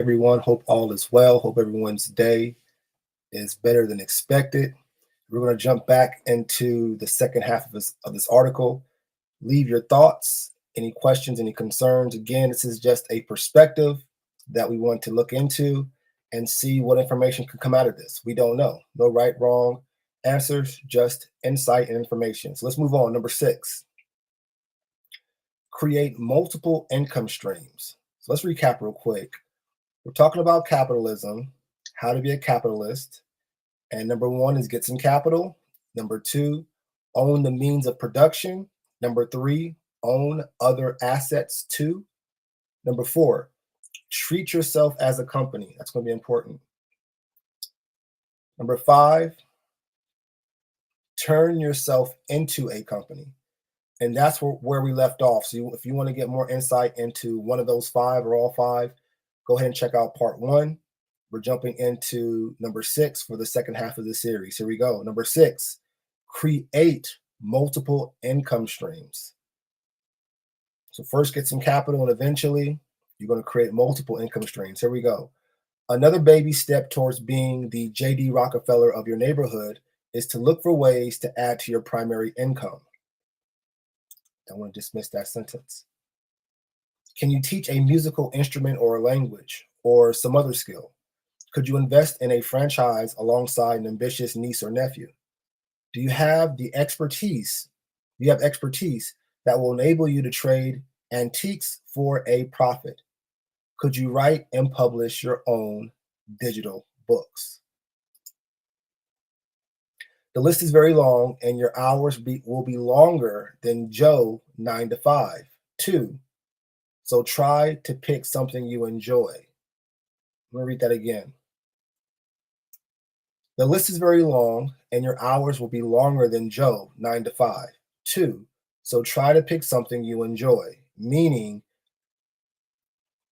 Everyone. Hope all is well. Hope everyone's day is better than expected. We're going to jump back into the second half of this article. Leave your thoughts, any questions, any concerns. Again, this is just a perspective that we want to look into and see what information can come out of this. We don't know. No right, wrong answers, just insight and information. So let's move on. Number 6, create multiple income streams. So let's recap real quick. We're talking about capitalism, how to be a capitalist. And number 1 is get some capital. Number 2, own the means of production. Number 3, own other assets too. Number 4, treat yourself as a company. That's going to be important. Number 5, turn yourself into a company. And that's where we left off. So if you want to get more insight into one of those 5 or all 5, go ahead and check out part 1. We're jumping into number 6 for the second half of the series. Here we go. Number 6, create multiple income streams. So first get some capital and eventually you're going to create multiple income streams. Here we go. Another baby step towards being the J.D. Rockefeller of your neighborhood is to look for ways to add to your primary income. Don't want to dismiss that sentence. Can you teach a musical instrument or a language or some other skill? Could you invest in a franchise alongside an ambitious niece or nephew? Do you have the expertise? Do you have expertise that will enable you to trade antiques for a profit? Could you write and publish your own digital books? The list is very long, and your hours will be longer than Joe 9 to 5. 2, so try to pick something you enjoy. I'm going to read that again. The list is very long, and your hours will be longer than Joe 9 to 5. 2, so try to pick something you enjoy. Meaning,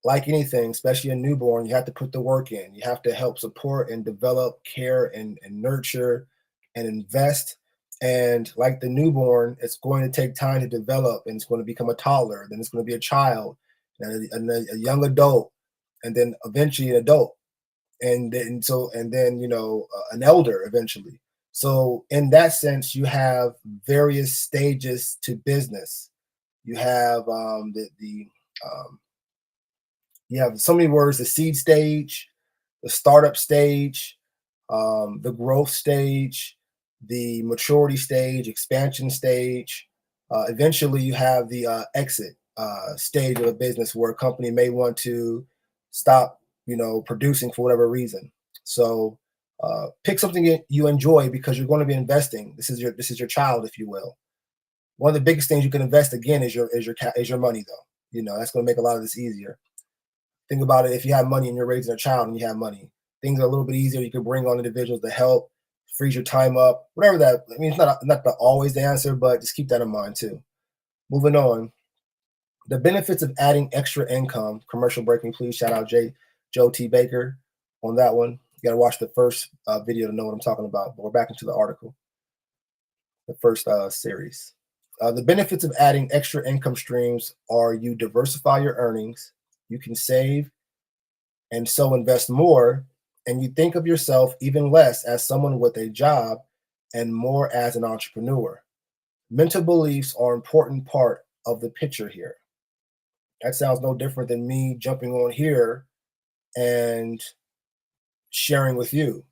like anything, especially a newborn, you have to put the work in. You have to help support and develop, care and nurture and invest. And like the newborn, it's going to take time to develop, and it's going to become a toddler. Then it's going to be a child, and a young adult, and then eventually an adult, and then an elder eventually. So in that sense, you have various stages to business. You have you have so many words: the seed stage, the startup stage, the growth stage, the maturity stage, expansion stage. Eventually, you have the exit stage of a business where a company may want to stop, producing for whatever reason. So pick something you enjoy because you're going to be investing. This is your child, if you will. One of the biggest things you can invest again is your money, though. That's going to make a lot of this easier. Think about it. If you have money and you're raising a child and you have money, things are a little bit easier. You can bring on individuals to help, freeze your time up, whatever that. I mean, it's not always the answer, but just keep that in mind too. Moving on. The benefits of adding extra income. Commercial breaking, please. Shout out Joe T. Baker on that one. You got to watch the first video to know what I'm talking about. But we're back into the article, the first series. The benefits of adding extra income streams are you diversify your earnings, you can save and so invest more, and you think of yourself even less as someone with a job and more as an entrepreneur. Mental beliefs are an important part of the picture here. That sounds no different than me jumping on here and sharing with you.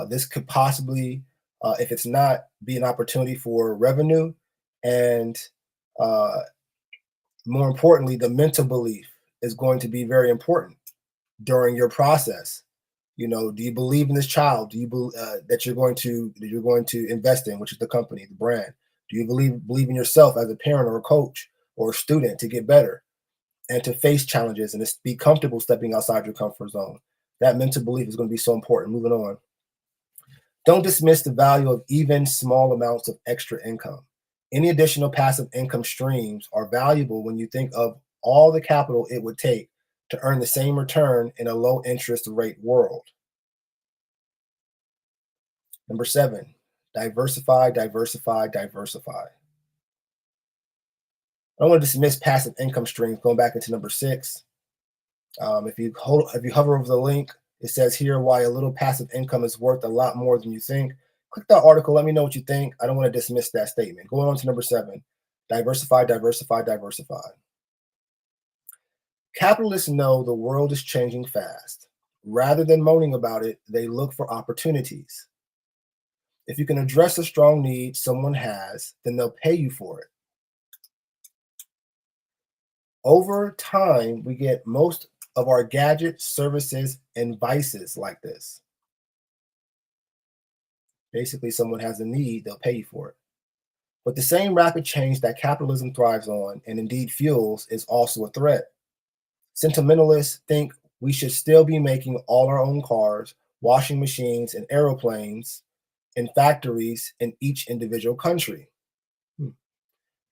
This could possibly, if it's not, be an opportunity for revenue, and more importantly, the mental belief is going to be very important during your process. Do you believe in this child? Do you believe that you're going to invest in, which is the company, the brand? Do you believe in yourself as a parent or a coach or a student to get better and to face challenges and to be comfortable stepping outside your comfort zone? That mental belief is going to be so important. Moving on. Don't dismiss the value of even small amounts of extra income. Any additional passive income streams are valuable when you think of all the capital it would take to earn the same return in a low interest rate world. Number 7, diversify, diversify, diversify. I don't want to dismiss passive income streams. Going back into number 6, If you hover over the link, it says here why a little passive income is worth a lot more than you think. Click that article. Let me know what you think. I don't want to dismiss that statement. Going on to number 7, diversify, diversify, diversify. Capitalists know the world is changing fast. Rather than moaning about it, they look for opportunities. If you can address a strong need someone has, then they'll pay you for it. Over time, we get most of our gadgets, services, and vices like this. Basically, someone has a need, they'll pay you for it. But the same rapid change that capitalism thrives on and indeed fuels is also a threat. Sentimentalists think we should still be making all our own cars, washing machines, and aeroplanes in factories in each individual country. Hmm.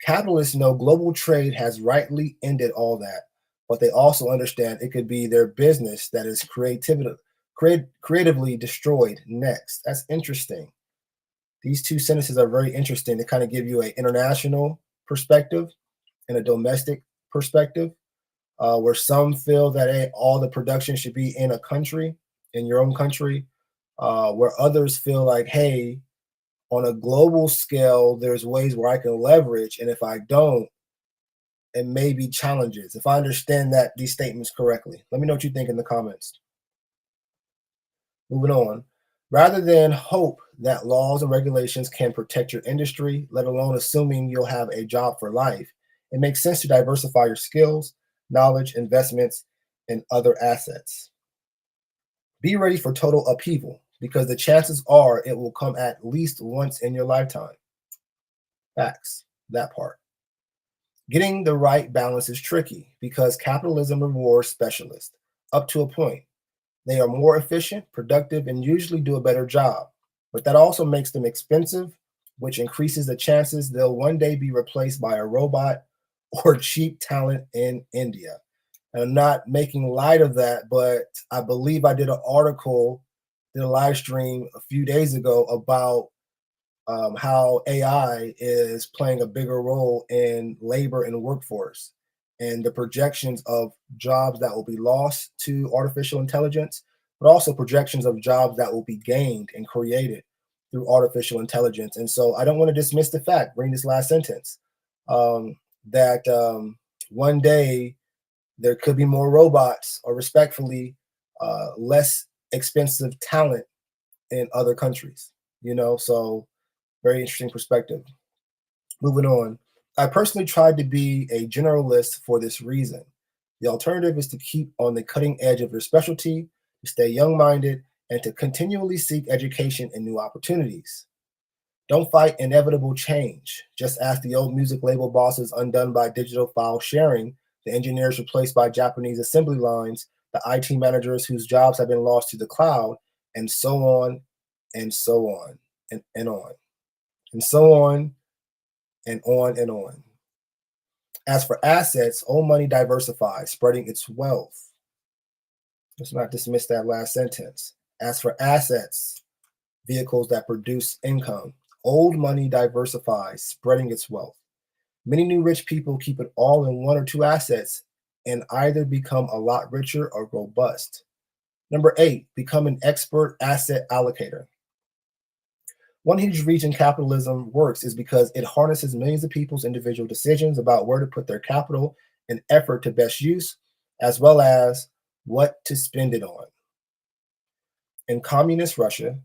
Capitalists know global trade has rightly ended all that, but they also understand it could be their business that is creatively destroyed next. That's interesting. These two sentences are very interesting to kind of give you an international perspective and a domestic perspective, where some feel that hey, all the production should be in a country, in your own country, where others feel like, hey, on a global scale, there's ways where I can leverage, and if I don't, it may be challenges. If I understand that these statements correctly, let me know what you think in the comments. Moving on. Rather than hope that laws and regulations can protect your industry, let alone assuming you'll have a job for life, it makes sense to diversify your skills, knowledge, investments, and other assets. Be ready for total upheaval because the chances are it will come at least once in your lifetime. Facts, that part. Getting the right balance is tricky because capitalism rewards specialists up to a point. They are more efficient, productive, and usually do a better job. But that also makes them expensive, which increases the chances they'll one day be replaced by a robot or cheap talent in India. And I'm not making light of that, but I believe I did an article, did a live stream a few days ago about how AI is playing a bigger role in labor and workforce and the projections of jobs that will be lost to artificial intelligence, but also projections of jobs that will be gained and created through artificial intelligence. And so I don't want to dismiss the fact, reading this last sentence, that one day there could be more robots or respectfully less expensive talent in other countries, so very interesting perspective. Moving on. I personally tried to be a generalist for this reason. The alternative is to keep on the cutting edge of your specialty, to stay young minded, and to continually seek education and new opportunities. Don't fight inevitable change. Just ask the old music label bosses undone by digital file sharing, the engineers replaced by Japanese assembly lines, the IT managers whose jobs have been lost to the cloud, and so on and so on and on and so on and on and on. As for assets, old money diversifies, spreading its wealth. Let's not dismiss that last sentence. As for assets, vehicles that produce income, old money diversifies, spreading its wealth. Many new rich people keep it all in one or two assets and either become a lot richer or go bust. Number 8, become an expert asset allocator. One huge reason capitalism works is because it harnesses millions of people's individual decisions about where to put their capital and effort to best use, as well as what to spend it on. In communist Russia,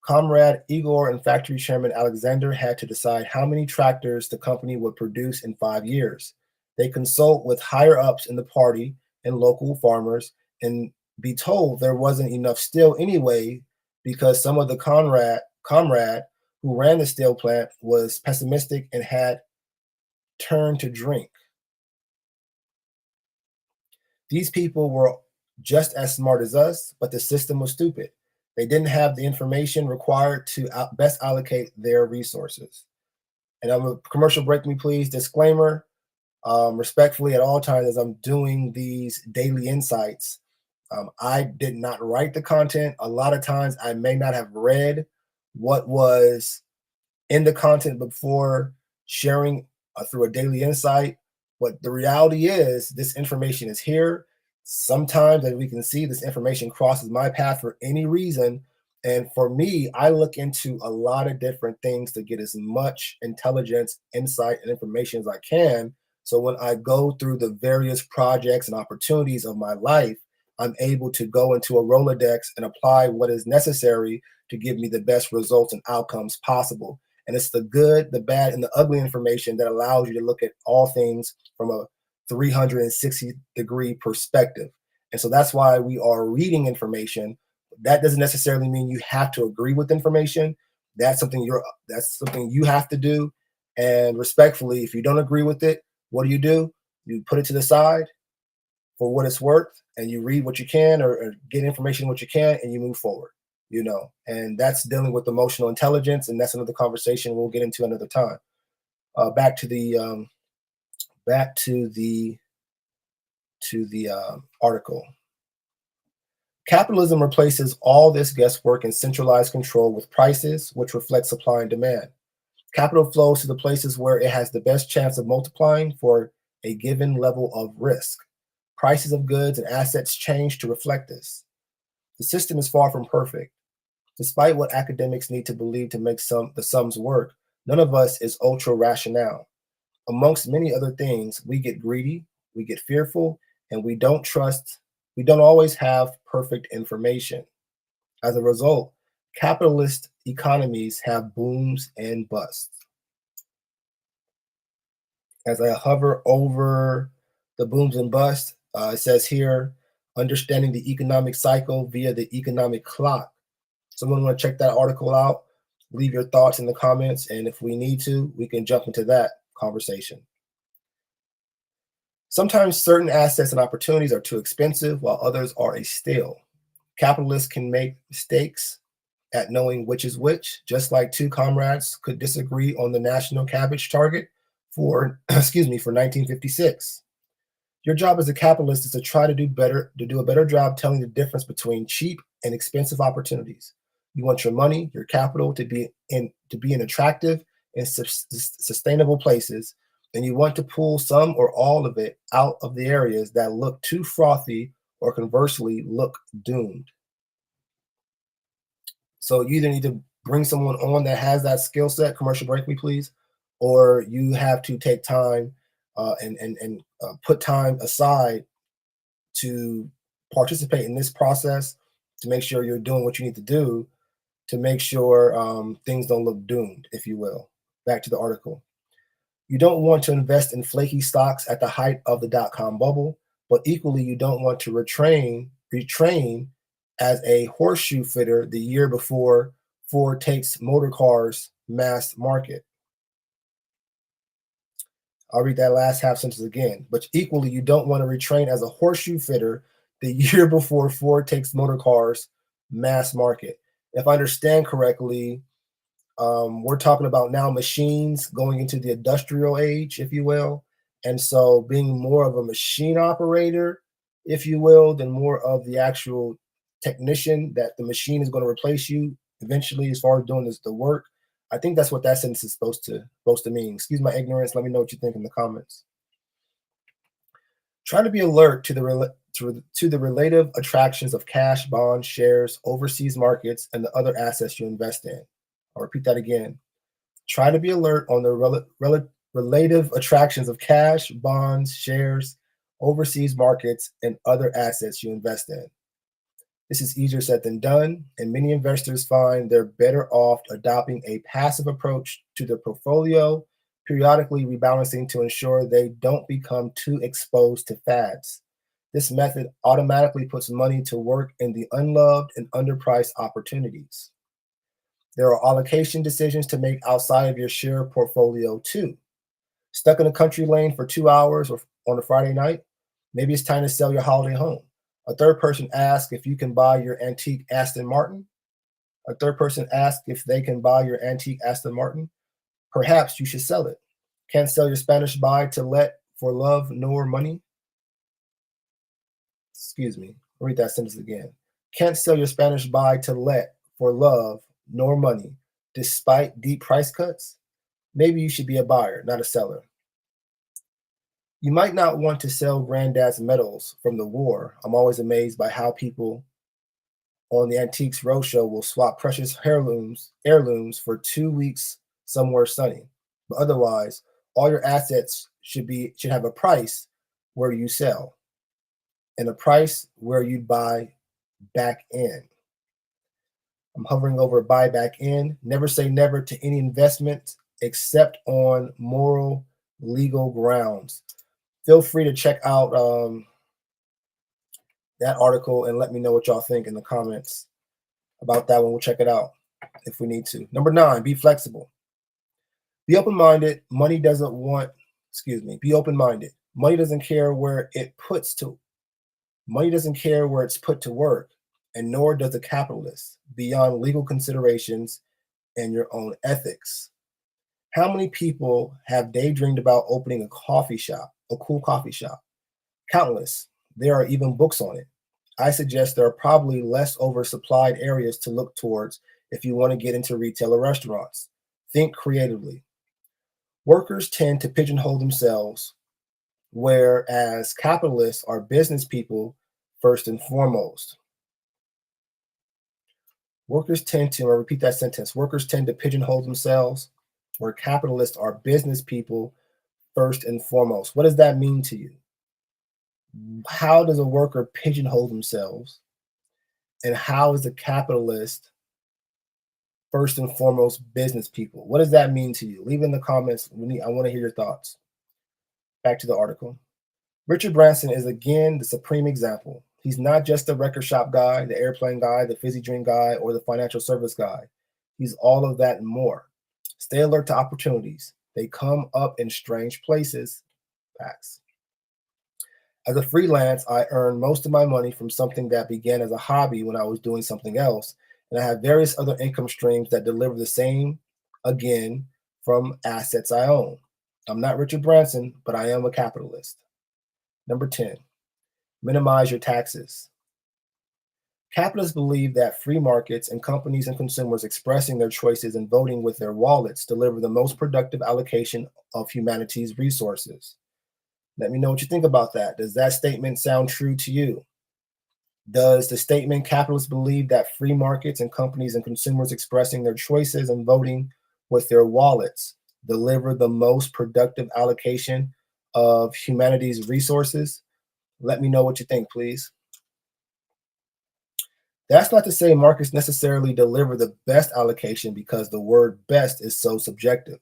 Comrade Igor and factory chairman Alexander had to decide how many tractors the company would produce in 5 years. They consult with higher ups in the party and local farmers and be told there wasn't enough steel anyway because some of the comrade who ran the steel plant was pessimistic and had turned to drink. These people were just as smart as us, but the system was stupid. They didn't have the information required to best allocate their resources. And I'm a commercial break me, please. Disclaimer, respectfully at all times as I'm doing these daily insights, I did not write the content. A lot of times I may not have read what was in the content before sharing through a daily insight. But the reality is this information is here. Sometimes, as we can see, this information crosses my path for any reason. And for me, I look into a lot of different things to get as much intelligence, insight, and information as I can. So when I go through the various projects and opportunities of my life, I'm able to go into a Rolodex and apply what is necessary to give me the best results and outcomes possible. And it's the good, the bad, and the ugly information that allows you to look at all things from a 360-degree perspective. And so that's why we are reading information. That doesn't necessarily mean you have to agree with information. That's something you have to do. And respectfully, if you don't agree with it, what do? You put it to the side for what it's worth, and you read what you can, or get information what you can, and you move forward. And that's dealing with emotional intelligence, and that's another conversation we'll get into another time. Back to the back to the article. Capitalism replaces all this guesswork and centralized control with prices, which reflect supply and demand. Capital flows to the places where it has the best chance of multiplying for a given level of risk. Prices of goods and assets change to reflect this. The system is far from perfect. Despite what academics need to believe to make the sums work, none of us is ultra rational. Amongst many other things, we get greedy, we get fearful, and we don't always have perfect information. As a result, capitalist economies have booms and busts. As I hover over the booms and busts, it says here, understanding the economic cycle via the economic clock. Someone want to check that article out? Leave your thoughts in the comments, and if we need to, we can jump into that conversation. Sometimes certain assets and opportunities are too expensive, while others are a steal. Capitalists can make mistakes at knowing which is which, just like two comrades could disagree on the national cabbage target for, excuse me, for 1956. Your job as a capitalist is to try to do a better job telling the difference between cheap and expensive opportunities. You want your money, your capital to be in attractive and sustainable places, and you want to pull some or all of it out of the areas that look too frothy or conversely look doomed. So you either need to bring someone on that has that skill set. Commercial break, me please, or you have to take time and put time aside to participate in this process to make sure you're doing what you need to do to make sure things don't look doomed, if you will. Back to the article. You don't want to invest in flaky stocks at the height of the dot-com bubble, but equally you don't want to retrain as a horseshoe fitter the year before Ford takes motor cars mass market. I'll read that last half sentence again. But equally, you don't want to retrain as a horseshoe fitter the year before Ford takes motor cars mass market. If I understand correctly, we're talking about now machines going into the industrial age, if you will. And so being more of a machine operator, if you will, than more of the actual technician that the machine is going to replace you eventually as far as doing the work. I think that's what that sentence is supposed to mean. Excuse my ignorance. Let me know what you think in the comments. Try to be alert to the relative attractions of cash, bonds, shares, overseas markets, and the other assets you invest in. I'll repeat that again. Try to be alert on the relative attractions of cash, bonds, shares, overseas markets, and other assets you invest in. This is easier said than done, and many investors find they're better off adopting a passive approach to their portfolio, periodically rebalancing to ensure they don't become too exposed to fads. This method automatically puts money to work in the unloved and underpriced opportunities. There are allocation decisions to make outside of your share portfolio too. Stuck in a country lane for 2 hours or on a Friday night? Maybe it's time to sell your holiday home. A third person asks if you can buy your antique Aston Martin. A third person asks if they can buy your antique Aston Martin. Perhaps you should sell it. Can't sell your Spanish buy to let for love nor money. Excuse me. Read that sentence again. Can't sell your Spanish buy to let for love nor money, despite deep price cuts. Maybe you should be a buyer, not a seller. You might not want to sell granddad's medals from the war. I'm always amazed by how people on the Antiques Roadshow will swap precious heirlooms for 2 weeks somewhere sunny. But otherwise, all your assets should have a price where you sell and a price where you buy back in. I'm hovering over buy back in. Never say never to any investment except on moral, legal grounds. Feel free to check out that article and let me know what y'all think in the comments about that one. We'll check it out if we need to. Number 9, be flexible. Be open-minded. Be open-minded. Money doesn't care where it's put to work, and nor does a capitalist, beyond legal considerations and your own ethics. How many people have daydreamed about opening a cool coffee shop? Countless. There are even books on it. I suggest there are probably less oversupplied areas to look towards if you want to get into retail or restaurants. Think creatively. Workers tend to pigeonhole themselves, whereas capitalists are business people first and foremost. I'll repeat that sentence. Workers tend to pigeonhole themselves, where capitalists are business people first and foremost. What does that mean to you? How does a worker pigeonhole themselves? And how is a capitalist first and foremost business people? What does that mean to you? Leave in the comments. I want to hear your thoughts. Back to the article. Richard Branson is again the supreme example. He's not just the record shop guy, the airplane guy, the fizzy drink guy, or the financial service guy. He's all of that and more. Stay alert to opportunities. They come up in strange places. Facts. As a freelance, I earn most of my money from something that began as a hobby when I was doing something else, and I have various other income streams that deliver the same, again, from assets I own. I'm not Richard Branson, but I am a capitalist. Number 10, minimize your taxes. Capitalists believe that free markets and companies and consumers expressing their choices and voting with their wallets deliver the most productive allocation of humanity's resources. Let me know what you think about that. Does that statement sound true to you? Does the statement capitalists believe that free markets and companies and consumers expressing their choices and voting with their wallets deliver the most productive allocation of humanity's resources? Let me know what you think, please. That's not to say markets necessarily deliver the best allocation because the word best is so subjective.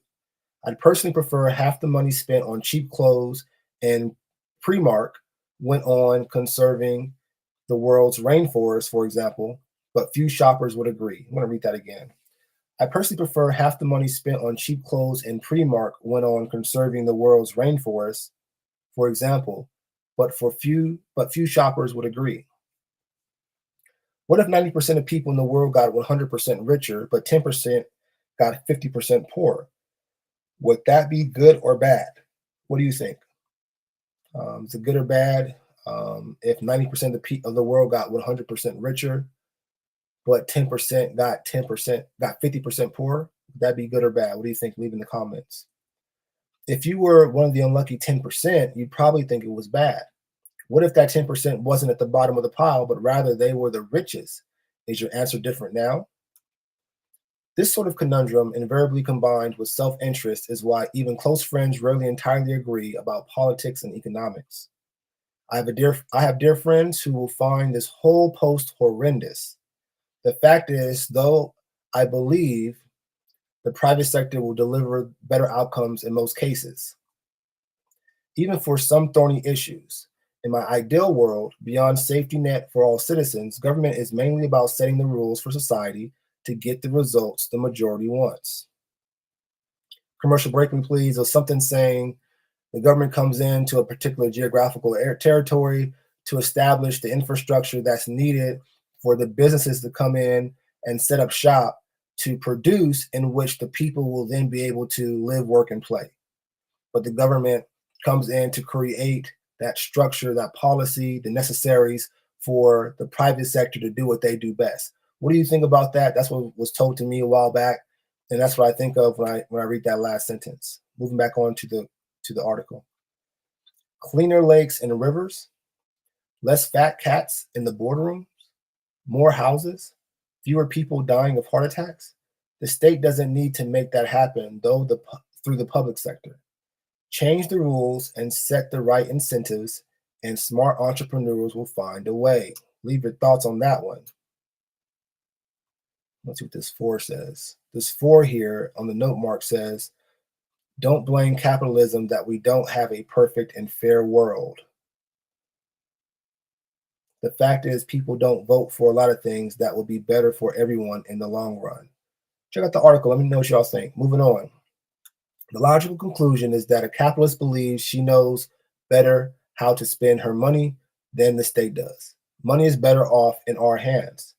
I'd personally prefer half the money spent on cheap clothes and Primark went on conserving the world's rainforest, for example, but few shoppers would agree. I'm going to read that again. I personally prefer half the money spent on cheap clothes and Primark went on conserving the world's rainforest, for example, but few shoppers would agree. What if 90% of people in the world got 100% richer, but 10% got 50% poorer? Would that be good or bad? What do you think? Is it good or bad if 90% of the world got 100% richer, but 10% got 50% poorer? Would that be good or bad? What do you think? Leave in the comments. If you were one of the unlucky 10%, you'd probably think it was bad. What if that 10% wasn't at the bottom of the pile, but rather they were the richest? Is your answer different now? This sort of conundrum, invariably combined with self-interest, is why even close friends rarely entirely agree about politics and economics. I have dear friends who will find this whole post horrendous. The fact is, though, I believe the private sector will deliver better outcomes in most cases, even for some thorny issues. In my ideal world, beyond safety net for all citizens, government is mainly about setting the rules for society to get the results the majority wants. Commercial break-in, please, or something saying the government comes into a particular geographical territory to establish the infrastructure that's needed for the businesses to come in and set up shop to produce, in which the people will then be able to live, work, and play. But the government comes in to create that structure, that policy, the necessaries for the private sector to do what they do best. What do you think about that? That's what was told to me a while back, and that's what I think of when I read that last sentence. Moving back on to the article. cleaner lakes and rivers, less fat cats in the boardroom, more houses, fewer people dying of heart attacks. The state doesn't need to make that happen, though through the public sector. Change the rules and set the right incentives, and smart entrepreneurs will find a way. Leave your thoughts on that one. Let's see what this four says. This four here on the note mark says, don't blame capitalism that we don't have a perfect and fair world. The fact is, people don't vote for a lot of things that will be better for everyone in the long run. Check out the article. Let me know what y'all think. Moving on. The logical conclusion is that a capitalist believes she knows better how to spend her money than the state does. Money is better off in our hands.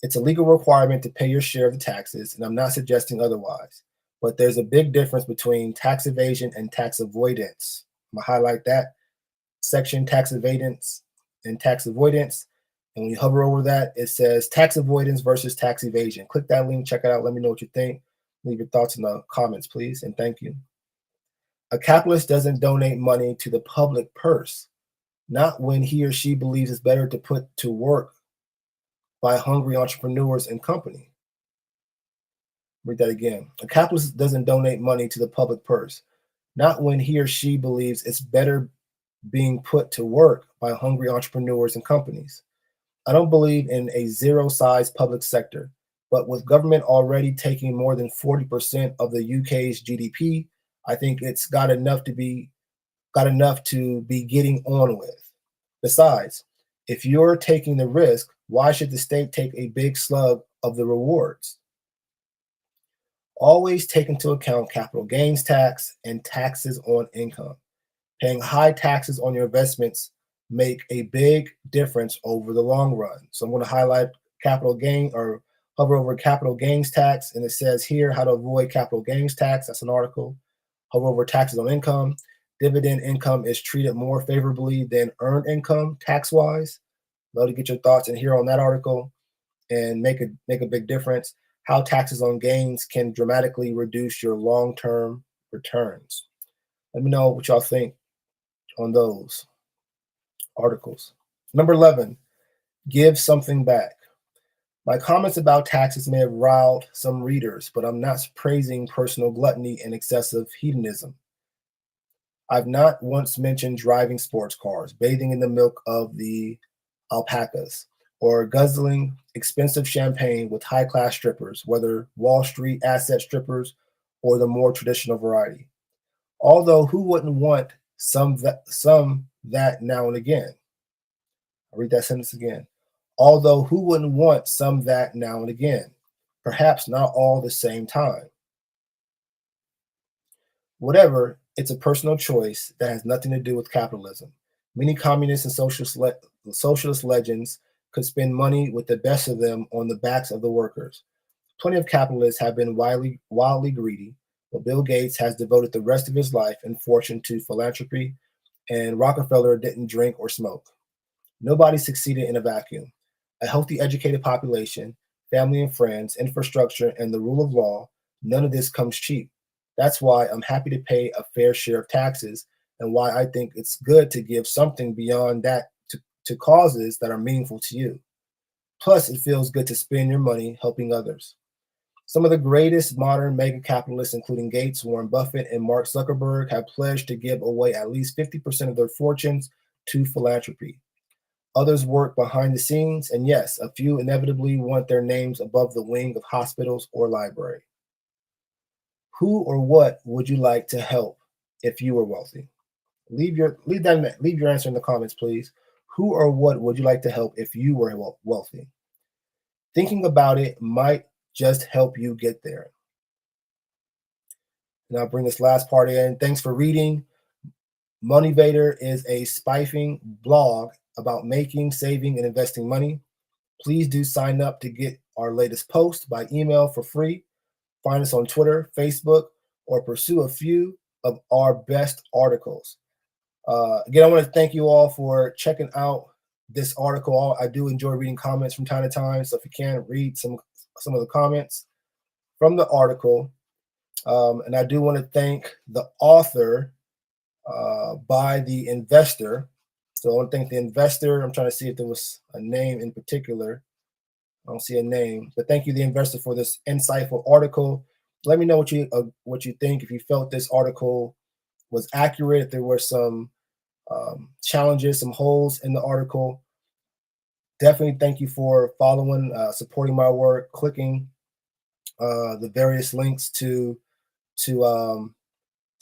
It's a legal requirement to pay your share of the taxes, and I'm not suggesting otherwise. But there's a big difference between tax evasion and tax avoidance. I'm going to highlight that section, tax avoidance and tax avoidance. And when you hover over that, it says tax avoidance versus tax evasion. Click that link, check it out. Let me know what you think. Leave your thoughts in the comments, please, and thank you. A capitalist doesn't donate money to the public purse, not when he or she believes it's better to put to work by hungry entrepreneurs and company. Read that again. A capitalist doesn't donate money to the public purse, not when he or she believes it's better being put to work by hungry entrepreneurs and companies. I don't believe in a zero-size public sector, but with government already taking more than 40% of the UK's GDP, I think it's got enough to be getting on with. Besides, if you're taking the risk, why should the state take a big slug of the rewards? Always take into account capital gains tax and taxes on income. Paying high taxes on your investments make a big difference over the long run. So I'm going to highlight capital gain or hover over capital gains tax, and it says here how to avoid capital gains tax. That's an article. Hover over taxes on income. Dividend income is treated more favorably than earned income tax-wise. Love to get your thoughts in here on that article and make a big difference. How taxes on gains can dramatically reduce your long-term returns. Let me know what y'all think on those articles. Number 11, give something back. My comments about taxes may have riled some readers, but I'm not praising personal gluttony and excessive hedonism. I've not once mentioned driving sports cars, bathing in the milk of the alpacas, or guzzling expensive champagne with high-class strippers, whether Wall Street asset strippers or the more traditional variety. Although who wouldn't want some that now and again? I'll read that sentence again. Although who wouldn't want some that now and again? Perhaps not all the same time. Whatever, it's a personal choice that has nothing to do with capitalism. Many communist and socialist legends could spend money with the best of them on the backs of the workers. Plenty of capitalists have been wildly greedy, but Bill Gates has devoted the rest of his life and fortune to philanthropy, and Rockefeller didn't drink or smoke. Nobody succeeded in a vacuum. A healthy, educated population, family and friends, infrastructure, and the rule of law, none of this comes cheap. That's why I'm happy to pay a fair share of taxes and why I think it's good to give something beyond that to causes that are meaningful to you. Plus, it feels good to spend your money helping others. Some of the greatest modern mega capitalists, including Gates, Warren Buffett, and Mark Zuckerberg, have pledged to give away at least 50% of their fortunes to philanthropy. Others work behind the scenes, and yes, a few inevitably want their names above the wing of hospitals or library. Who or what would you like to help if you were wealthy? Leave your answer in the comments, please. Who or what would you like to help if you were wealthy? Thinking about it might just help you get there. And I'll bring this last part in. Thanks for reading. Moneyvator is a spiffing blog about making, saving, and investing money. Please do sign up to get our latest post by email for free. Find us on Twitter, Facebook, or pursue a few of our best articles. Again, I want to thank you all for checking out this article. I do enjoy reading comments from time to time, so if you can, read some of the comments from the article. And I do want to thank the author, by the investor. So I want to thank the investor. I'm trying to see if there was a name in particular. I don't see a name, but thank you, the investor, for this insightful article. Let me know what you think. If you felt this article was accurate, if there were some challenges, some holes in the article. Definitely thank you for following, supporting my work, clicking the various links to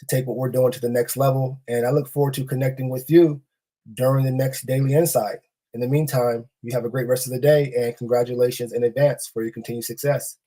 take what we're doing to the next level. And I look forward to connecting with you during the next Daily Insight. In the meantime, you have a great rest of the day and congratulations in advance for your continued success.